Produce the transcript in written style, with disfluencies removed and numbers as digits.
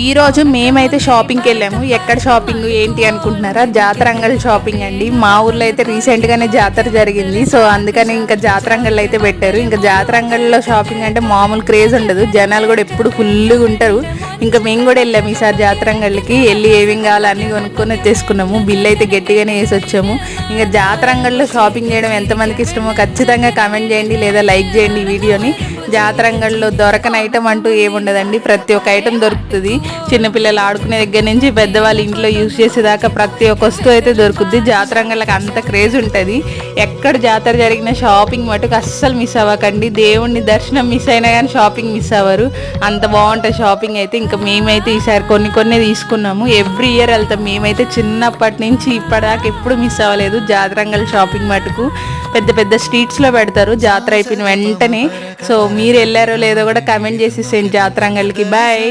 ఈ రోజు మేమైతే షాపింగ్కి వెళ్ళాము. ఎక్కడ షాపింగ్ ఏంటి అనుకుంటున్నారా? జాతరంగల్ షాపింగ్ అండి. మా ఊర్లో అయితే రీసెంట్గానే జాతర జరిగింది. సో అందుకని ఇంకా జాతరంగల్ అయితే పెట్టారు. ఇంకా జాతరంగల్లో షాపింగ్ అంటే మామూలు క్రేజ్ ఉండదు. జనాలు కూడా ఎప్పుడు ఫుల్గా ఉంటారు. ఇంకా మేము కూడా వెళ్ళాము ఈసారి జాతరంగల్కి. వెళ్ళి ఏమేం కావాలో అన్నీ కొనుక్కొని వచ్చేసుకున్నాము. బిల్ అయితే గట్టిగానే వేసి వచ్చాము. ఇంకా జాతరంగల్లో షాపింగ్ చేయడం ఎంతమందికి ఇష్టమో ఖచ్చితంగా కామెంట్ చేయండి, లేదా లైక్ చేయండి ఈ వీడియోని. జాతరంగల్లో దొరకని ఐటమ్ అంటూ ఏముండదండి. ప్రతి ఒక్క ఐటమ్ దొరుకుతుంది. చిన్నపిల్లలు ఆడుకునే దగ్గర నుంచి పెద్దవాళ్ళు ఇంట్లో యూజ్ చేసేదాకా ప్రతి ఒక్క వస్తువు అయితే దొరుకుద్ది. జాతరంగళ్ళకి అంత క్రేజ్ ఉంటుంది. ఎక్కడ జాతర జరిగిన షాపింగ్ మటుకు అస్సలు మిస్ అవ్వకండి. దేవుణ్ణి దర్శనం మిస్ అయినా కానీ షాపింగ్ మిస్ అవ్వరు. అంత బాగుంటుంది షాపింగ్ అయితే. ఇంకా మేమైతే ఈసారి కొన్ని తీసుకున్నాము. ఎవ్రీ ఇయర్ వెళ్తాం. మేమైతే చిన్నప్పటి నుంచి ఇప్పటిదాకా ఎప్పుడు మిస్ అవ్వలేదు జాతరంగల్ షాపింగ్ మటుకు. పెద్ద పెద్ద స్ట్రీట్స్లో పెడతారు జాతర అయిపోయిన వెంటనే. సో మీరు వెళ్ళారో లేదో కూడా కామెంట్ చేసేసేయండి జాతరంగల్కి. బాయ్.